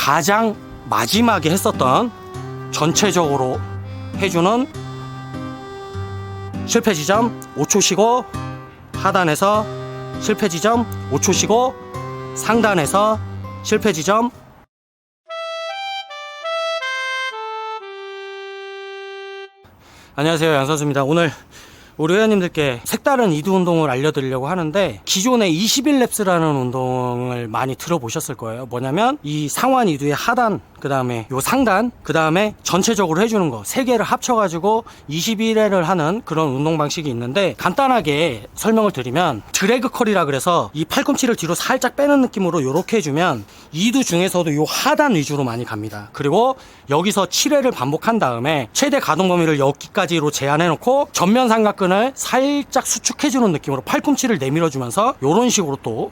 가장 마지막에 했었던 전체적으로 해주는 실패 지점 5초 쉬고, 하단에서 실패 지점 5초 쉬고, 상단에서 실패 지점. 안녕하세요, 양선수입니다. 오늘 우리 회원님들께 색다른 이두 운동을 알려드리려고 하는데, 기존의 21랩스라는 운동을 많이 들어보셨을 거예요. 뭐냐면 이 상완 이두의 하단, 그 다음에 요 상단, 그 다음에 전체적으로 해주는 거 3개를 합쳐가지고 21회를 하는 그런 운동 방식이 있는데, 간단하게 설명을 드리면 드래그 컬이라 그래서 이 팔꿈치를 뒤로 살짝 빼는 느낌으로 요렇게 해주면 이두 중에서도 요 하단 위주로 많이 갑니다. 그리고 여기서 7회를 반복한 다음에 최대 가동 범위를 여기까지로 제한해놓고 전면 삼각근을 살짝 수축해주는 느낌으로 팔꿈치를 내밀어주면서 요런 식으로 또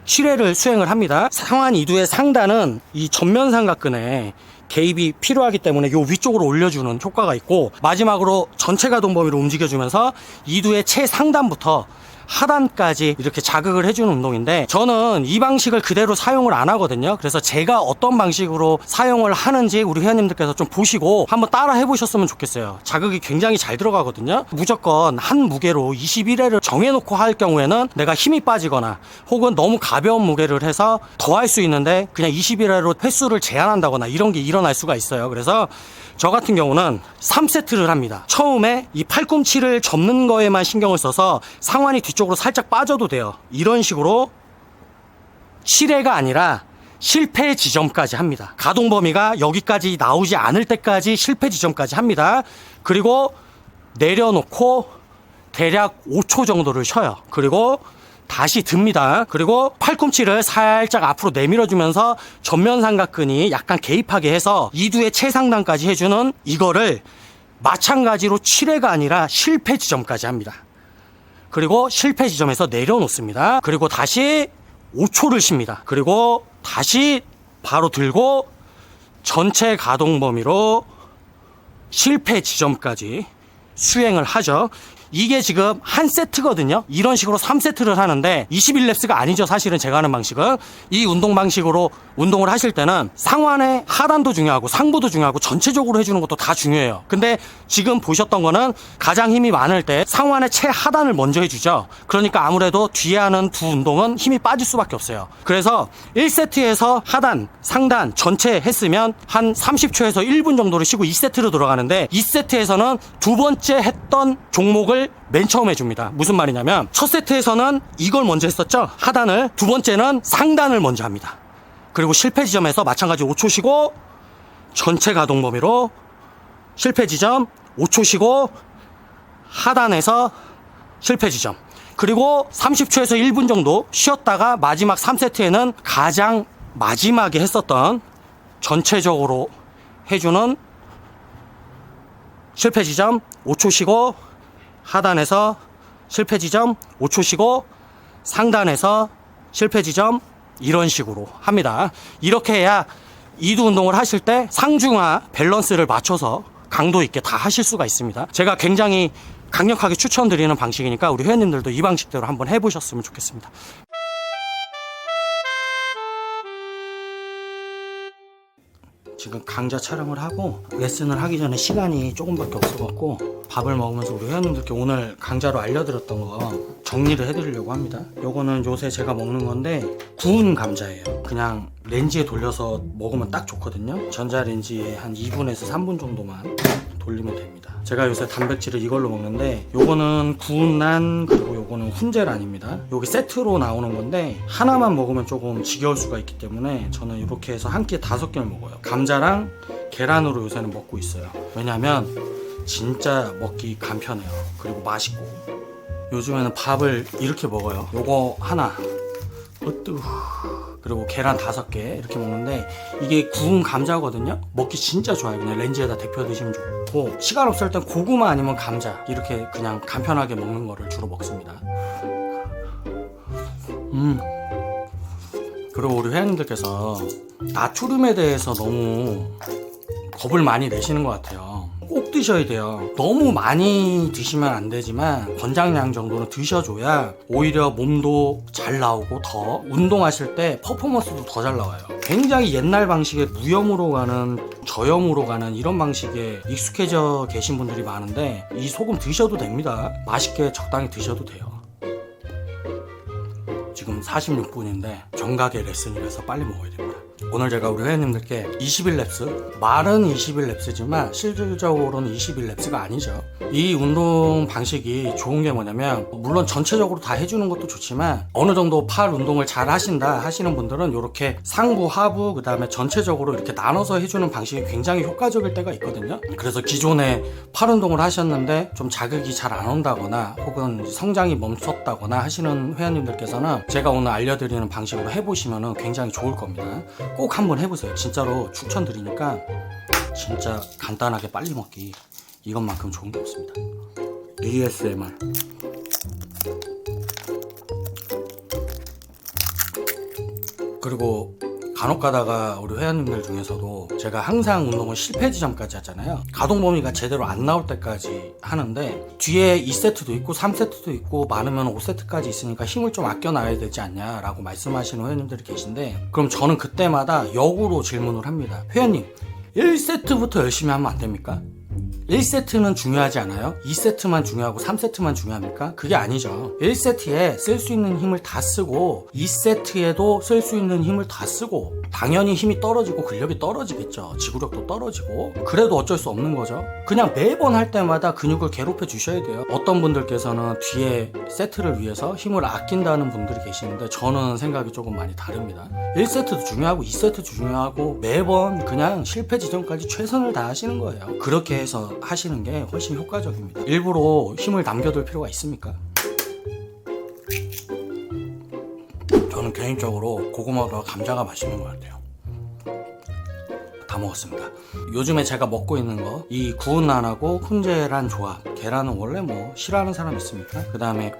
7회를 수행을 합니다. 상완 이두의 상단은 이 전면 삼각근에 개입이 필요하기 때문에 요 위쪽으로 올려주는 효과가 있고, 마지막으로 전체 가동 범위로 움직여주면서 이두의 최상단부터 하단까지 이렇게 자극을 해주는 운동인데, 저는 이 방식을 그대로 사용을 안 하거든요. 그래서 제가 어떤 방식으로 사용을 하는지 우리 회원님들께서 좀 보시고 한번 따라 해보셨으면 좋겠어요. 자극이 굉장히 잘 들어가거든요. 무조건 한 무게로 21회를 정해놓고 할 경우에는 내가 힘이 빠지거나 혹은 너무 가벼운 무게를 해서 더 할 수 있는데 그냥 21회로 횟수를 제한한다거나 이런 게 일어날 수가 있어요. 그래서 저 같은 경우는 3세트를 합니다. 처음에 이 팔꿈치를 접는 거에만 신경을 써서 상완이 뒤쪽으로 살짝 빠져도 돼요. 이런 식으로 7회가 아니라 실패 지점까지 합니다. 가동 범위가 여기까지 나오지 않을 때까지 실패 지점까지 합니다. 그리고 내려놓고 대략 5초 정도를 쉬어요. 그리고 다시 듭니다. 그리고 팔꿈치를 살짝 앞으로 내밀어주면서 전면 삼각근이 약간 개입하게 해서 이두의 최상단까지 해주는 이거를 마찬가지로 7회가 아니라 실패 지점까지 합니다. 그리고 실패 지점에서 내려놓습니다. 그리고 다시 5초를 쉽니다. 그리고 다시 바로 들고 전체 가동 범위로 실패 지점까지 수행을 하죠. 이게 지금 한 세트거든요. 이런 식으로 3세트를 하는데 21랩스가 아니죠. 사실은 제가 하는 방식은. 이 운동 방식으로 운동을 하실 때는 상완의 하단도 중요하고 상부도 중요하고 전체적으로 해주는 것도 다 중요해요. 근데 지금 보셨던 거는 가장 힘이 많을 때 상완의 최하단을 먼저 해주죠. 그러니까 아무래도 뒤에 하는 두 운동은 힘이 빠질 수밖에 없어요. 그래서 1세트에서 하단, 상단 전체 했으면 한 30초에서 1분 정도를 쉬고 2세트로 들어가는데, 2세트에서는 두 번째 했던 종목을 맨 처음 해줍니다. 무슨 말이냐면 첫 세트에서는 이걸 먼저 했었죠. 하단을. 두 번째는 상단을 먼저 합니다. 그리고 실패 지점에서 마찬가지 5초 쉬고 전체 가동 범위로 실패 지점 5초 쉬고 하단에서 실패 지점, 그리고 30초에서 1분 정도 쉬었다가 마지막 3세트에는 가장 마지막에 했었던 전체적으로 해주는 실패 지점 5초 쉬고 하단에서 실패 지점 5초 쉬고 상단에서 실패 지점, 이런 식으로 합니다. 이렇게 해야 이두 운동을 하실 때 상중하 밸런스를 맞춰서 강도 있게 다 하실 수가 있습니다. 제가 굉장히 강력하게 추천드리는 방식이니까 우리 회원님들도 이 방식대로 한번 해보셨으면 좋겠습니다. 지금 강좌 촬영을 하고 레슨을 하기 전에 시간이 조금밖에 없어갖고 밥을 먹으면서 우리 회원님들께 오늘 강좌로 알려드렸던 거 정리를 해드리려고 합니다. 요거는 요새 제가 먹는 건데 구운 감자예요. 그냥 렌지에 돌려서 먹으면 딱 좋거든요. 전자레인지에 한 2분에서 3분 정도만 돌리면 됩니다. 제가 요새 단백질을 이걸로 먹는데, 요거는 구운 난, 그리고 요거는 훈제란입니다. 요게 세트로 나오는 건데 하나만 먹으면 조금 지겨울 수가 있기 때문에 저는 이렇게 해서 한 끼에 5개를 먹어요. 감자랑 계란으로 요새는 먹고 있어요. 왜냐면 진짜 먹기 간편해요. 그리고 맛있고. 요즘에는 밥을 이렇게 먹어요. 요거 하나, 그리고 계란 5개 이렇게 먹는데, 이게 구운 감자거든요. 먹기 진짜 좋아요. 그냥 렌즈에다 데펴 드시면 좋고, 시간 없을 땐 고구마 아니면 감자 이렇게 그냥 간편하게 먹는 거를 주로 먹습니다. 그리고 우리 회원님들께서 나트륨에 대해서 너무 겁을 많이 내시는 것 같아요. 꼭 드셔야 돼요. 너무 많이 드시면 안 되지만 권장량 정도는 드셔줘야 오히려 몸도 잘 나오고 더 운동하실 때 퍼포먼스도 더 잘 나와요. 굉장히 옛날 방식의 무염으로 가는 저염으로 가는 이런 방식에 익숙해져 계신 분들이 많은데 이 소금 드셔도 됩니다. 맛있게 적당히 드셔도 돼요. 지금 46분인데 정각의 레슨이라서 빨리 먹어야 됩니다. 오늘 제가 우리 회원님들께 21랩스, 말은 21랩스지만 실질적으로는 21랩스가 아니죠. 이 운동 방식이 좋은 게 뭐냐면 물론 전체적으로 다 해주는 것도 좋지만 어느 정도 팔 운동을 잘 하신다 하시는 분들은 이렇게 상부, 하부, 그 다음에 전체적으로 이렇게 나눠서 해주는 방식이 굉장히 효과적일 때가 있거든요. 그래서 기존에 팔 운동을 하셨는데 좀 자극이 잘 안 온다거나 혹은 성장이 멈췄다거나 하시는 회원님들께서는 제가 오늘 알려드리는 방식으로 해보시면 굉장히 좋을 겁니다. 꼭 한번 해보세요. 진짜로 추천드리니까 진짜 간단하게 빨리 먹기 이것만큼 좋은 게 없습니다. ASMR. 그리고 간혹 가다가 우리 회원님들 중에서도 제가 항상 운동을 실패 지점까지 하잖아요. 가동 범위가 제대로 안 나올 때까지 하는데 뒤에 2세트도 있고 3세트도 있고 많으면 5세트까지 있으니까 힘을 좀 아껴 놔야 되지 않냐 라고 말씀하시는 회원님들이 계신데 그럼 저는 그때마다 역으로 질문을 합니다. 회원님 1세트부터 열심히 하면 안 됩니까? 1세트는 중요하지 않아요? 2세트만 중요하고 3세트만 중요합니까? 그게 아니죠. 1세트에 쓸 수 있는 힘을 다 쓰고 2세트에도 쓸 수 있는 힘을 다 쓰고 당연히 힘이 떨어지고 근력이 떨어지겠죠. 지구력도 떨어지고 그래도 어쩔 수 없는 거죠. 그냥 매번 할 때마다 근육을 괴롭혀 주셔야 돼요. 어떤 분들께서는 뒤에 세트를 위해서 힘을 아낀다는 분들이 계시는데 저는 생각이 조금 많이 다릅니다. 1세트도 중요하고 2세트도 중요하고 매번 그냥 실패 지점까지 최선을 다하시는 거예요. 그렇게 해서 하시는 게 훨씬 효과적입니다. 일부러 힘을 남겨둘 필요가 있습니까? 저는 개인적으로 고구마보다 감자가 맛있는 것 같아요. 다 먹었습니다. 요즘에 제가 먹고 있는 거 이 구운 난하고 훈제란 조합. 계란은 원래 뭐 싫어하는 사람 있습니까? 그 다음에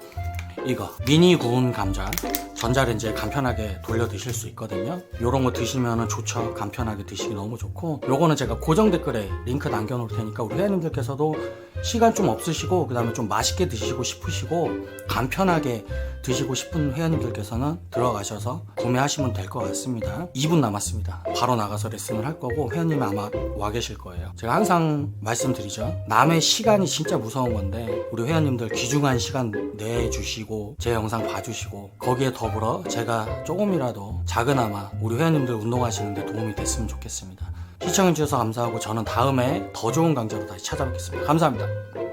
이거 미니 구운 감자 전자레인지에 간편하게 돌려 드실 수 있거든요. 요런 거 드시면 좋죠. 간편하게 드시기 너무 좋고 요거는 제가 고정 댓글에 링크 남겨 놓을 테니까 우리 회원님들께서도 시간 좀 없으시고 그 다음에 좀 맛있게 드시고 싶으시고 간편하게 드시고 싶은 회원님들께서는 들어가셔서 구매하시면 될 것 같습니다. 2분 남았습니다. 바로 나가서 레슨을 할 거고 회원님이 아마 와 계실 거예요. 제가 항상 말씀드리죠. 남의 시간이 진짜 무서운 건데 우리 회원님들 귀중한 시간 내주시고 제 영상 봐주시고 거기에 더불어 제가 조금이라도 작은아마 우리 회원님들 운동하시는데 도움이 됐으면 좋겠습니다. 시청해주셔서 감사하고 저는 다음에 더 좋은 강좌로 다시 찾아뵙겠습니다. 감사합니다.